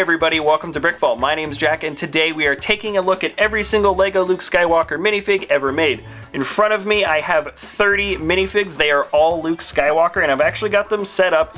everybody, welcome to BrickVault. My name's Jack, and today we are taking a look at every single LEGO Luke Skywalker minifig ever made. In front of me, I have 30 minifigs. They are all Luke Skywalker, and I've actually got them set up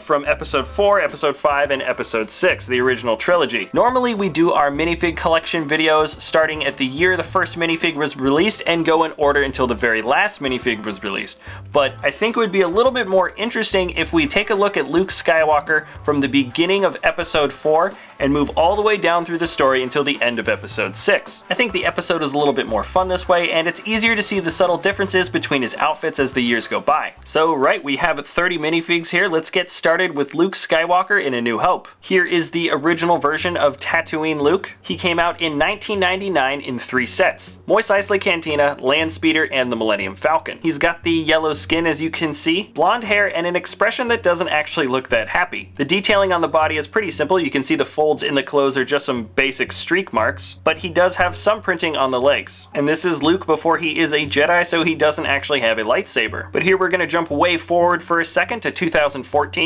from Episode 4, Episode 5, and Episode 6, the original trilogy. Normally, we do our minifig collection videos starting at the year the first minifig was released and go in order until the very last minifig was released. But I think it would be a little bit more interesting if we take a look at Luke Skywalker from the beginning of Episode 4 and move all the way down through the story until the end of Episode 6. I think the episode is a little bit more fun this way, and it's easier to see the subtle differences between his outfits as the years go by. So right, we have 30 minifigs here. Let's get started with Luke Skywalker in A New Hope. Here is the original version of Tatooine Luke. He came out in 1999 in 3 sets: Mos Eisley Cantina, Land Speeder, and the Millennium Falcon. He's got the yellow skin, as you can see, blonde hair, and an expression that doesn't actually look that happy. The detailing on the body is pretty simple. You can see the folds in the clothes are just some basic streak marks, but he does have some printing on the legs. And this is Luke before he is a Jedi, so he doesn't actually have a lightsaber. But here we're going to jump way forward for a second to 2014.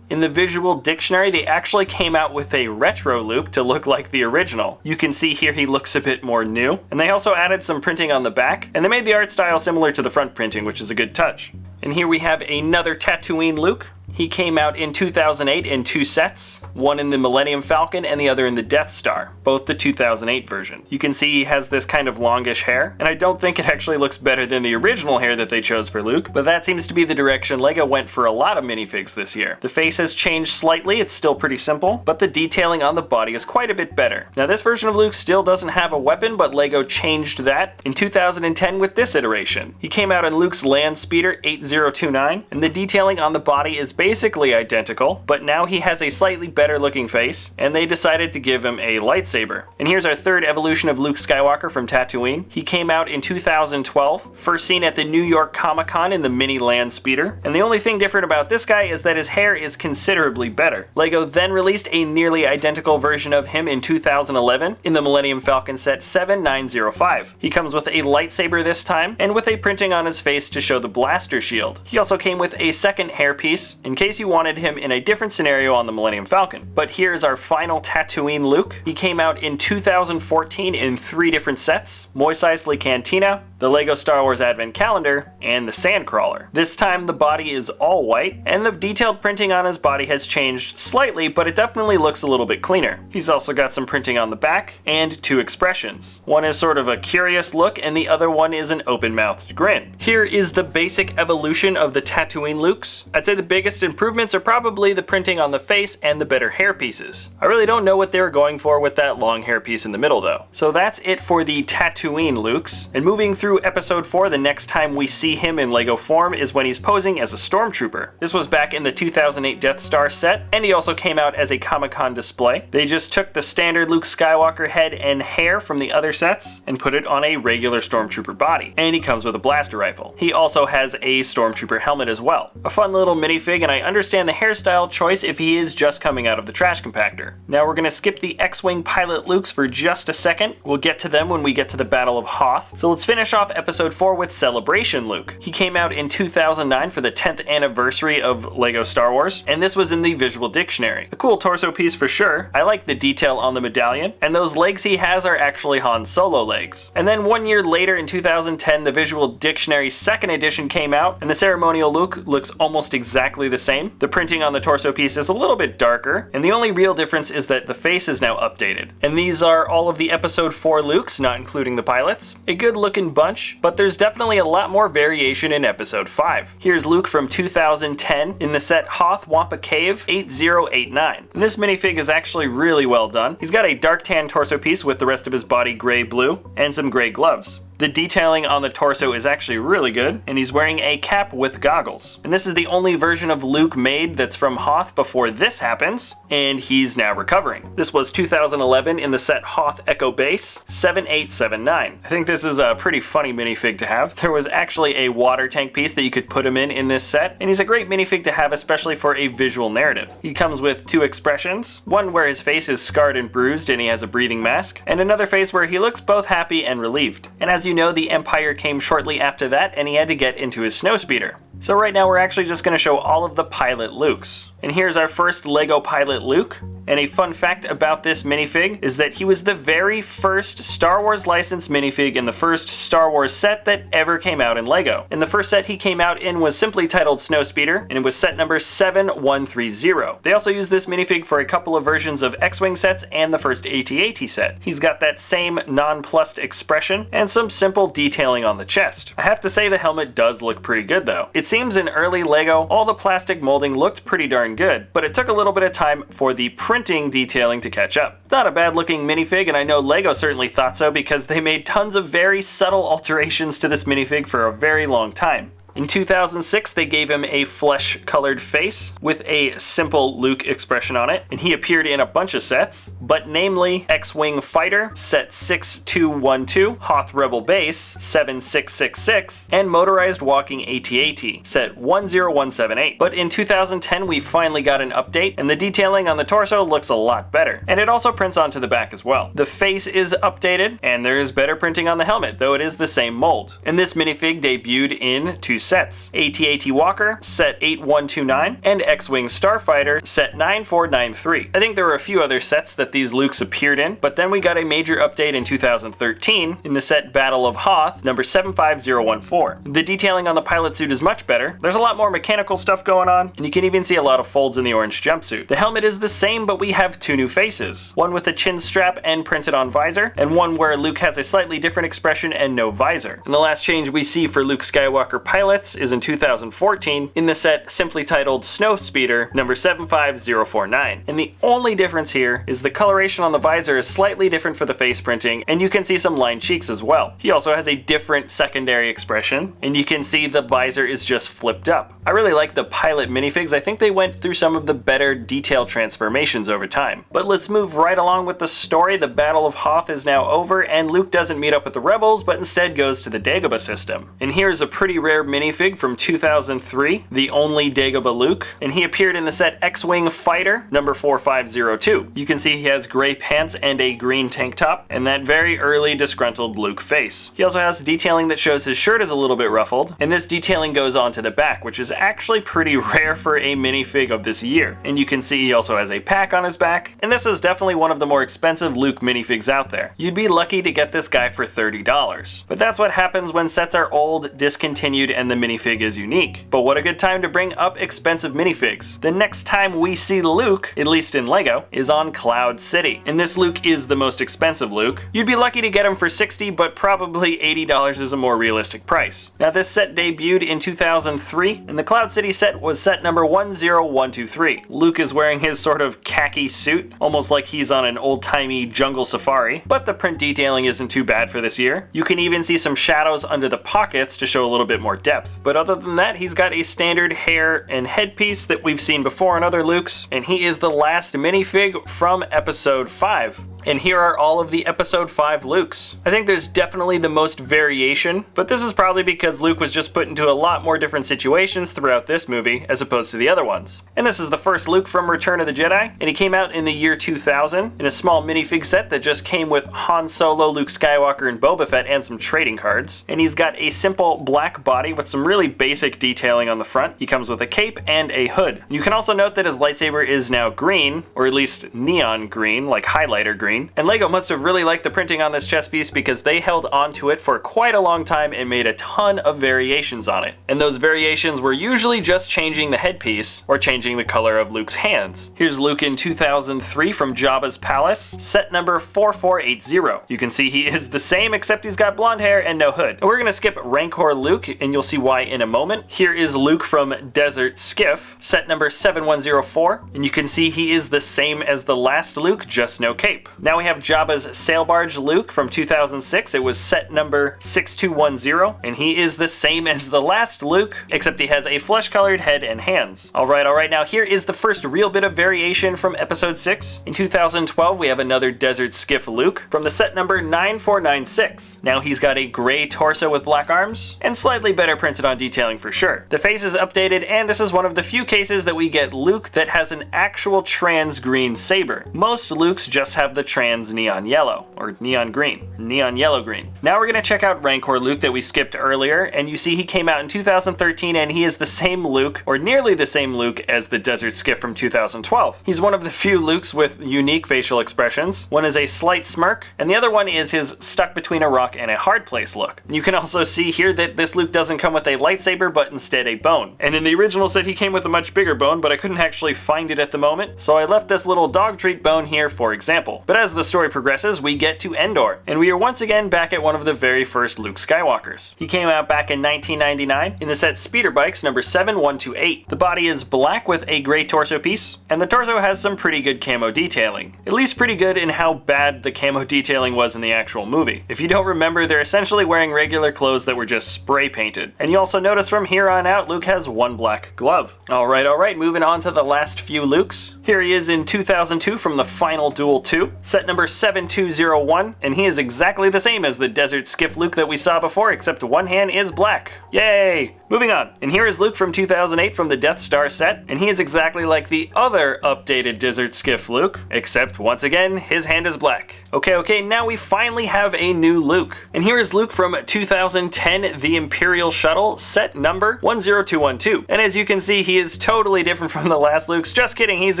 In the visual dictionary, they actually came out with a retro Luke to look like the original. You can see here he looks a bit more new. And they also added some printing on the back, and they made the art style similar to the front printing, which is a good touch. And here we have another Tatooine Luke. He came out in 2008 in 2 sets, one in the Millennium Falcon and the other in the Death Star, both the 2008 version. You can see he has this kind of longish hair, and I don't think it actually looks better than the original hair that they chose for Luke, but that seems to be the direction LEGO went for a lot of minifigs this year. The face has changed slightly, it's still pretty simple, but the detailing on the body is quite a bit better. Now this version of Luke still doesn't have a weapon, but LEGO changed that in 2010 with this iteration. He came out in Luke's Land Speeder 8029, and the detailing on the body is basically identical, but now he has a slightly better looking face, and they decided to give him a lightsaber. And here's our third evolution of Luke Skywalker from Tatooine. He came out in 2012, first seen at the New York Comic-Con in the mini Land Speeder, and the only thing different about this guy is that his hair is considerably better. LEGO then released a nearly identical version of him in 2011 in the Millennium Falcon set 7905. He comes with a lightsaber this time, and with a printing on his face to show the blaster shield. He also came with a second hairpiece, in case you wanted him in a different scenario on the Millennium Falcon. But here's our final Tatooine Luke. He came out in 2014 in 3 different sets: Mos Eisley Cantina, the LEGO Star Wars Advent Calendar, and the Sandcrawler. This time the body is all white, and the detailed printing on his body has changed slightly, but it definitely looks a little bit cleaner. He's also got some printing on the back, and 2 expressions. One is sort of a curious look, and the other one is an open-mouthed grin. Here is the basic evolution of the Tatooine Lukes. I'd say the biggest improvements are probably the printing on the face and the better hair pieces. I really don't know what they were going for with that long hair piece in the middle though. So that's it for the Tatooine Lukes. And moving through Episode 4, the next time we see him in LEGO form is when he's posing as a stormtrooper. This was back in the 2008 Death Star set, and he also came out as a Comic-Con display. They just took the standard Luke Skywalker head and hair from the other sets and put it on a regular stormtrooper body. And he comes with a blaster rifle. He also has a stormtrooper helmet as well. A fun little minifig, and I understand the hairstyle choice if he is just coming out of the trash compactor. Now we're going to skip the X-Wing pilot Lukes for just a second. We'll get to them when we get to the Battle of Hoth. So let's finish off Episode 4 with Celebration Luke. He came out in 2009 for the 10th anniversary of LEGO Star Wars, and this was in the visual dictionary. A cool torso piece for sure. I like the detail on the medallion, and those legs he has are actually Han Solo legs. And then 1 year later in 2010, the visual dictionary 2nd edition came out, and the ceremonial Luke looks almost exactly the same. The printing on the torso piece is a little bit darker, and the only real difference is that the face is now updated. And these are all of the Episode 4 Lukes, not including the pilots. A good looking bunch, but there's definitely a lot more variation in Episode 5. Here's Luke from 2010 in the set Hoth Wampa Cave 8089. And this minifig is actually really well done. He's got a dark tan torso piece with the rest of his body gray-blue, and some gray gloves. The detailing on the torso is actually really good, and he's wearing a cap with goggles. And this is the only version of Luke made that's from Hoth before this happens, and he's now recovering. This was 2011 in the set Hoth Echo Base 7879. I think this is a pretty funny minifig to have. There was actually a water tank piece that you could put him in this set, and he's a great minifig to have, especially for a visual narrative. He comes with 2 expressions, one where his face is scarred and bruised and he has a breathing mask, and another face where he looks both happy and relieved. And as you know, the Empire came shortly after that, and he had to get into his snowspeeder. So right now we're actually just going to show all of the pilot Lukes. And here's our first LEGO pilot Luke. And a fun fact about this minifig is that he was the very first Star Wars licensed minifig in the first Star Wars set that ever came out in LEGO. And the first set he came out in was simply titled Snowspeeder, and it was set number 7130. They also used this minifig for a couple of versions of X-Wing sets and the first AT-AT set. He's got that same nonplussed expression and some simple detailing on the chest. I have to say the helmet does look pretty good though. It seems in early LEGO, all the plastic molding looked pretty darn good, but it took a little bit of time for the printing detailing to catch up. It's not a bad looking minifig, and I know LEGO certainly thought so because they made tons of very subtle alterations to this minifig for a very long time. In 2006, they gave him a flesh-colored face with a simple Luke expression on it, and he appeared in a bunch of sets, but namely X-Wing Fighter, set 6212, Hoth Rebel Base, 7666, and Motorized Walking AT-AT, set 10178. But in 2010, we finally got an update, and the detailing on the torso looks a lot better, and it also prints onto the back as well. The face is updated, and there is better printing on the helmet, though it is the same mold. And this minifig debuted in two sets, AT-AT Walker, set 8129, and X-Wing Starfighter, set 9493. I think there were a few other sets that these Lukes appeared in, but then we got a major update in 2013 in the set Battle of Hoth, number 75014. The detailing on the pilot suit is much better, there's a lot more mechanical stuff going on, and you can even see a lot of folds in the orange jumpsuit. The helmet is the same, but we have two new faces, one with a chin strap and printed on visor, and one where Luke has a slightly different expression and no visor. And the last change we see for Luke Skywalker pilot is in 2014 in the set simply titled Snowspeeder number 75049. And the only difference here is the coloration on the visor is slightly different for the face printing, and you can see some lined cheeks as well. He also has a different secondary expression, and you can see the visor is just flipped up. I really like the pilot minifigs. I think they went through some of the better detail transformations over time. But let's move right along with the story. The Battle of Hoth is now over, and Luke doesn't meet up with the rebels, but instead goes to the Dagobah system. And here's a pretty rare minifig from 2003, the only Dagobah Luke, and he appeared in the set X-Wing Fighter, number 4502. You can see he has gray pants and a green tank top, and that very early disgruntled Luke face. He also has detailing that shows his shirt is a little bit ruffled, and this detailing goes on to the back, which is actually pretty rare for a minifig of this year. And you can see he also has a pack on his back, and this is definitely one of the more expensive Luke minifigs out there. You'd be lucky to get this guy for $30. But that's what happens when sets are old, discontinued, and the minifig is unique. But what a good time to bring up expensive minifigs. The next time we see Luke, at least in LEGO, is on Cloud City. And this Luke is the most expensive Luke. You'd be lucky to get him for $60, but probably $80 is a more realistic price. Now this set debuted in 2003, and the Cloud City set was set number 10123. Luke is wearing his sort of khaki suit, almost like he's on an old-timey jungle safari, but the print detailing isn't too bad for this year. You can even see some shadows under the pockets to show a little bit more depth. But other than that, he's got a standard hair and headpiece that we've seen before in other Lukes, and he is the last minifig from Episode 5. And here are all of the Episode 5 Lukes. I think there's definitely the most variation, but this is probably because Luke was just put into a lot more different situations throughout this movie as opposed to the other ones. And this is the first Luke from Return of the Jedi, and he came out in the year 2000 in a small minifig set that just came with Han Solo, Luke Skywalker, and Boba Fett and some trading cards. And he's got a simple black body with some really basic detailing on the front. He comes with a cape and a hood. You can also note that his lightsaber is now green, or at least neon green, like highlighter green. And LEGO must have really liked the printing on this chess piece because they held onto it for quite a long time and made a ton of variations on it. And those variations were usually just changing the headpiece or changing the color of Luke's hands. Here's Luke in 2003 from Jabba's palace, set number 4480. You can see he is the same except he's got blonde hair and no hood. And we're gonna skip Rancor Luke, and you'll see why in a moment. Here is Luke from Desert Skiff, set number 7104, and you can see he is the same as the last Luke, just no cape. Now we have Jabba's sail barge Luke from 2006. It was set number 6210, and he is the same as the last Luke, except he has a flesh-colored head and hands. Alright, now here is the first real bit of variation from Episode 6. In 2012, we have another Desert Skiff Luke from the set number 9496. Now he's got a gray torso with black arms, and slightly better printed on detailing for sure. The face is updated, and this is one of the few cases that we get Luke that has an actual trans green saber. Most Lukes just have the trans neon yellow, or neon green, neon yellow green. Now we're gonna check out Rancor Luke that we skipped earlier, and you see he came out in 2013 and he is the same Luke, or nearly the same Luke as the Desert Skiff from 2012. He's one of the few Lukes with unique facial expressions. One is a slight smirk, and the other one is his stuck between a rock and a hard place look. You can also see here that this Luke doesn't come with a lightsaber, but instead a bone. And in the original set he came with a much bigger bone, but I couldn't actually find it at the moment, so I left this little dog treat bone here for example. But as the story progresses, we get to Endor, and we are once again back at one of the very first Luke Skywalkers. He came out back in 1999 in the set Speeder Bikes number 7128. The body is black with a gray torso piece, and the torso has some pretty good camo detailing. At least pretty good in how bad the camo detailing was in the actual movie. If you don't remember, they're essentially wearing regular clothes that were just spray painted. And you also notice from here on out, Luke has one black glove. Alright, moving on to the last few Lukes. Here he is in 2002 from the final Duel 2, set number 7201, and he is exactly the same as the Desert Skiff Luke that we saw before, except one hand is black. Yay! Moving on, and here is Luke from 2008 from the Death Star set, and he is exactly like the other updated Desert Skiff Luke, except once again, his hand is black. Okay, now we finally have a new Luke. And here is Luke from 2010, the Imperial Shuttle, set number 10212. And as you can see, he is totally different from the last Luke's. Just kidding, he's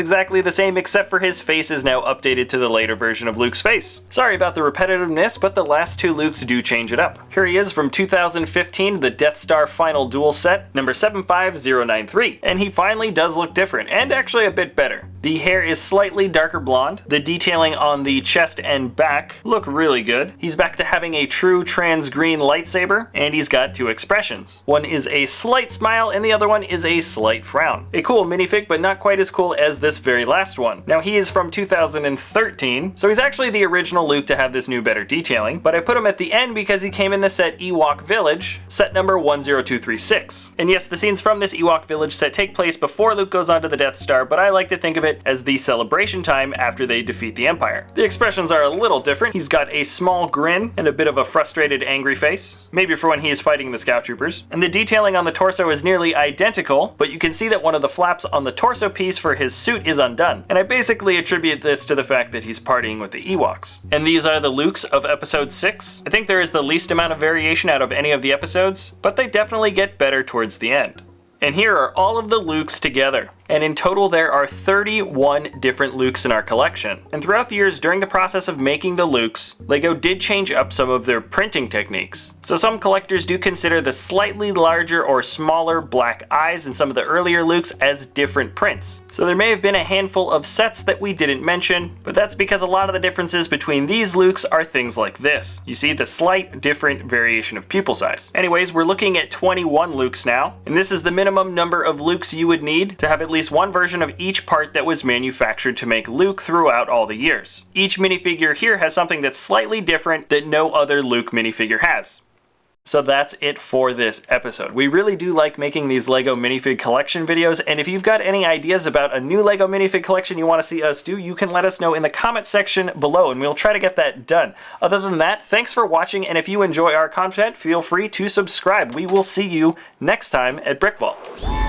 exactly the same, except for his face is now updated to the later version of Luke's face. Sorry about the repetitiveness, but the last two Lukes do change it up. Here he is from 2015, the Death Star Final Duel set, number 75093. And he finally does look different, and actually a bit better. The hair is slightly darker blonde. The detailing on the chest and back look really good. He's back to having a true trans green lightsaber, and he's got two expressions. One is a slight smile, and the other one is a slight frown. A cool minifig, but not quite as cool as this very last one. Now he is from 2013, so he's actually the original Luke to have this new better detailing, but I put him at the end because he came in the set Ewok Village, set number 10236. And yes, the scenes from this Ewok Village set take place before Luke goes onto the Death Star, but I like to think of it as the celebration time after they defeat the Empire. The expressions are a little different. He's got a small grin and a bit of a frustrated, angry face, maybe for when he is fighting the Scout Troopers. And the detailing on the torso is nearly identical, but you can see that one of the flaps on the torso piece for his suit is undone. And I basically attribute this to the fact that he's partying with the Ewoks. And these are the Lukes of episode 6. I think there is the least amount of variation out of any of the episodes, but they definitely get better towards the end. And here are all of the Lukes together. And in total there are 31 different Lukes in our collection. And throughout the years during the process of making the Lukes, LEGO did change up some of their printing techniques. So some collectors do consider the slightly larger or smaller black eyes in some of the earlier Lukes as different prints. So there may have been a handful of sets that we didn't mention, but that's because a lot of the differences between these Lukes are things like this. You see the slight different variation of pupil size. Anyways, we're looking at 21 Lukes now, and this is the minimum number of Lukes you would need to have at least one version of each part that was manufactured to make Luke throughout all the years. Each minifigure here has something that's slightly different that no other Luke minifigure has. So that's it for this episode. We really do like making these LEGO minifig collection videos, and if you've got any ideas about a new LEGO minifig collection you want to see us do, you can let us know in the comment section below, and we'll try to get that done. Other than that, thanks for watching, and if you enjoy our content, feel free to subscribe. We will see you next time at BrickVault.